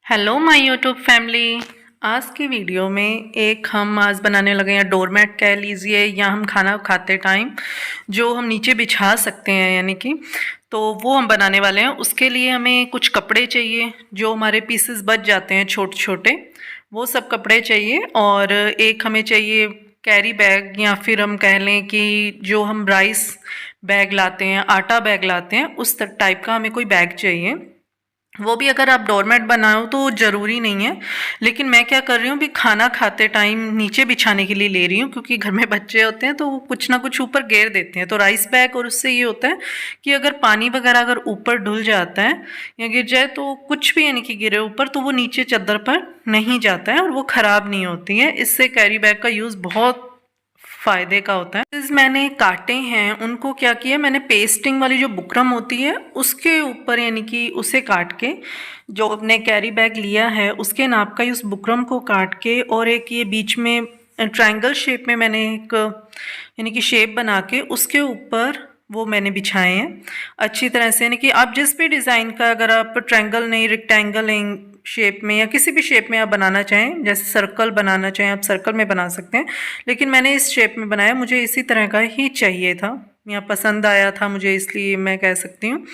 Hello my YouTube family. आज की video में एक हम आज बनाने लगे हैं डोरमेट कह लीजिए या हम खाना खाते टाइम जो हम नीचे बिछा सकते हैं यानी कि तो वो हम बनाने वाले हैं। उसके लिए हमें कुछ कपड़े चाहिए जो हमारे पीसेस बच जाते हैं छोटे छोटे, वो सब कपड़े चाहिए। और एक हमें चाहिए कैरी बैग या फिर हम कह लें कि जो हम राइस बैग लाते हैं, आटा बैग लाते हैं, उस टाइप का हमें कोई बैग चाहिए। वो भी अगर आप डोरमेट बनाओ तो ज़रूरी नहीं है, लेकिन मैं क्या कर रही हूँ, भी खाना खाते टाइम नीचे बिछाने के लिए ले रही हूँ क्योंकि घर में बच्चे होते हैं तो वो कुछ ना कुछ ऊपर गेर देते हैं। तो राइस बैग, और उससे ये होता है कि अगर पानी वगैरह अगर ऊपर धुल जाता है या गिर जाए तो कुछ भी यानी कि गिरे ऊपर तो वो नीचे चादर पर नहीं जाता है और वो ख़राब नहीं होती है। इससे कैरी बैग का यूज़ बहुत फ़ायदे का होता है। मैंने काटे हैं, उनको क्या किया, मैंने पेस्टिंग वाली जो बुकरम होती है उसके ऊपर यानी कि उसे काट के, जो अपने कैरी बैग लिया है उसके नाप का उस बुकरम को काट के, और एक ये बीच में ट्रायंगल शेप में मैंने एक यानी कि शेप बना के उसके ऊपर वो मैंने बिछाए हैं अच्छी तरह से। यानी कि आप जिस भी डिज़ाइन का, अगर आप ट्रायंगल नहीं रेक्टेंगल शेप में या किसी भी शेप में आप बनाना चाहें, जैसे सर्कल बनाना चाहें आप सर्कल में बना सकते हैं, लेकिन मैंने इस शेप में बनाया, मुझे इसी तरह का ही चाहिए था या पसंद आया था मुझे, इसलिए मैं कह सकती हूँ।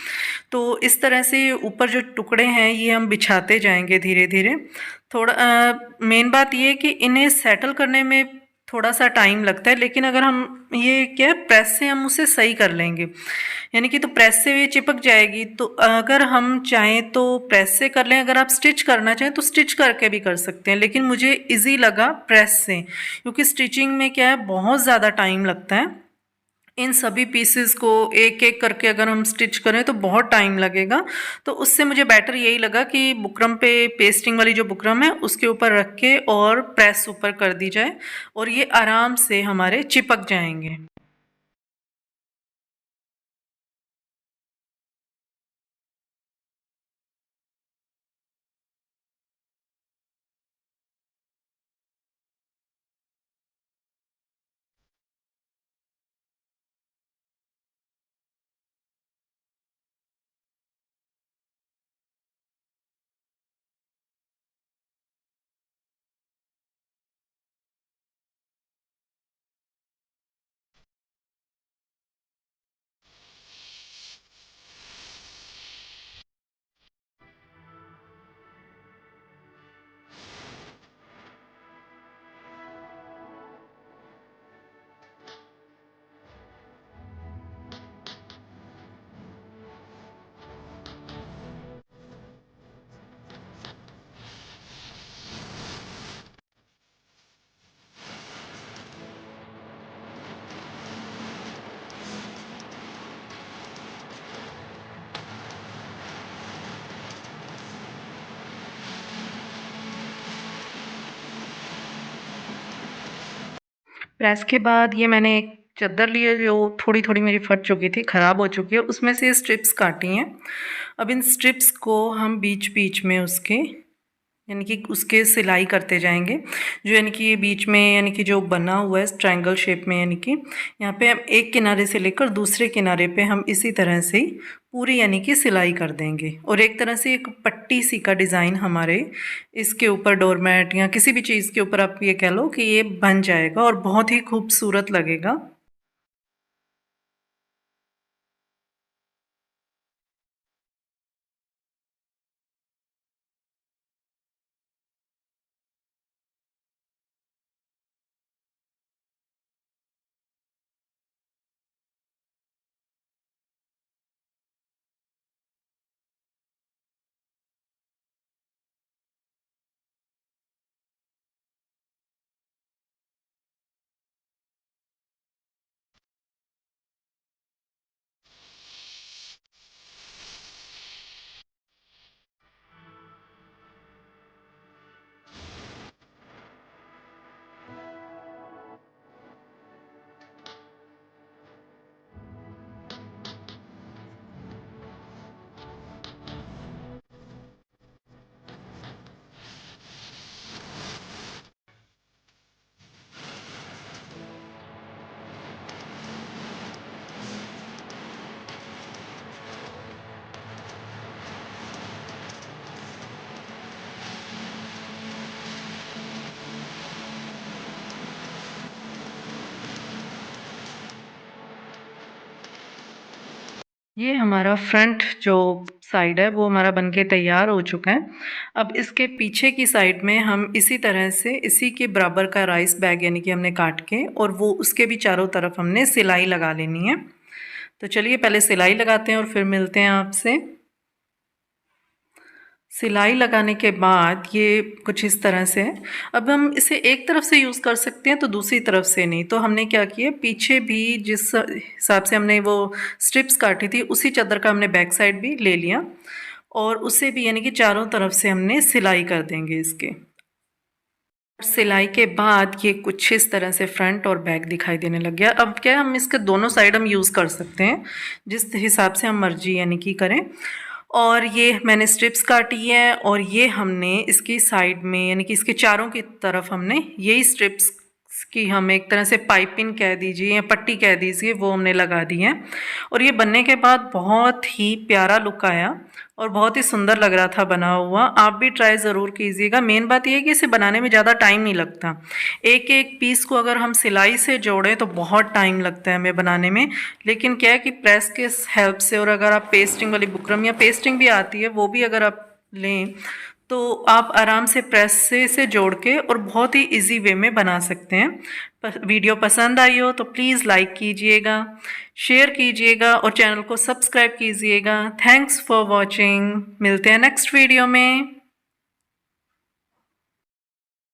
तो इस तरह से ऊपर जो टुकड़े हैं ये हम बिछाते जाएंगे धीरे धीरे। थोड़ा मेन बात ये है कि इन्हें सेटल करने में थोड़ा सा टाइम लगता है, लेकिन अगर हम ये क्या है, प्रेस से हम उसे सही कर लेंगे यानी कि, तो प्रेस से ये चिपक जाएगी। तो अगर हम चाहें तो प्रेस से कर लें, अगर आप स्टिच करना चाहें तो स्टिच करके भी कर सकते हैं, लेकिन मुझे इजी लगा प्रेस से क्योंकि स्टिचिंग में क्या है, बहुत ज़्यादा टाइम लगता है। इन सभी पीसेस को एक एक करके अगर हम स्टिच करें तो बहुत टाइम लगेगा। तो उससे मुझे बेटर यही लगा कि बुकरम पे, पेस्टिंग वाली जो बुकरम है उसके ऊपर रख के और प्रेस ऊपर कर दी जाए और ये आराम से हमारे चिपक जाएंगे। प्रेस के बाद ये मैंने एक चादर ली है जो थोड़ी थोड़ी मेरी फट चुकी थी, ख़राब हो चुकी है, उसमें से स्ट्रिप्स काटी हैं। अब इन स्ट्रिप्स को हम बीच बीच में उसके यानी कि उसके सिलाई करते जाएंगे, जो यानी कि ये बीच में यानी कि जो बना हुआ है ट्रायंगल शेप में, यानी कि यहाँ पे हम एक किनारे से लेकर दूसरे किनारे पे हम इसी तरह से ही पूरी यानी कि सिलाई कर देंगे, और एक तरह से एक पट्टी सी का डिज़ाइन हमारे इसके ऊपर डोरमेट या किसी भी चीज़ के ऊपर आप ये कह लो कि ये बन जाएगा और बहुत ही खूबसूरत लगेगा। ये हमारा फ्रंट जो साइड है वो हमारा बनके तैयार हो चुका है। अब इसके पीछे की साइड में हम इसी तरह से इसी के बराबर का राइस बैग यानी कि हमने काट के और वो उसके भी चारों तरफ हमने सिलाई लगा लेनी है। तो चलिए पहले सिलाई लगाते हैं और फिर मिलते हैं आपसे। सिलाई लगाने के बाद ये कुछ इस तरह से है। अब हम इसे एक तरफ से यूज़ कर सकते हैं तो दूसरी तरफ से नहीं। तो हमने क्या किया, पीछे भी जिस हिसाब से हमने वो स्ट्रिप्स काटी थी उसी चादर का हमने बैक साइड भी ले लिया और उसे भी यानी कि चारों तरफ से हमने सिलाई कर देंगे इसके। सिलाई के बाद ये कुछ इस तरह से फ्रंट और बैक दिखाई देने लग गया। अब क्या हम इसके दोनों साइड हम यूज़ कर सकते हैं जिस हिसाब से हम मर्जी यानी कि करें। और ये मैंने स्ट्रिप्स काटी है और ये हमने इसकी साइड में यानी कि इसके चारों की तरफ हमने यही स्ट्रिप्स की हम एक तरह से पाइपिंग कह दीजिए या पट्टी कह दीजिए वो हमने लगा दी है। और ये बनने के बाद बहुत ही प्यारा लुक आया और बहुत ही सुंदर लग रहा था बना हुआ। आप भी ट्राई ज़रूर कीजिएगा। मेन बात यह है कि इसे बनाने में ज़्यादा टाइम नहीं लगता। एक एक पीस को अगर हम सिलाई से जोड़ें तो बहुत टाइम लगता है हमें बनाने में। लेकिन क्या है कि प्रेस के हेल्प से और अगर आप पेस्टिंग वाली बुकरम या पेस्टिंग भी आती है वो भी अगर आप लें तो आप आराम से प्रेस से इसे जोड़ के और बहुत ही इजी वे में बना सकते हैं। वीडियो पसंद आई हो तो प्लीज़ लाइक कीजिएगा, शेयर कीजिएगा और चैनल को सब्सक्राइब कीजिएगा। Thanks for watching. मिलते हैं नेक्स्ट वीडियो में।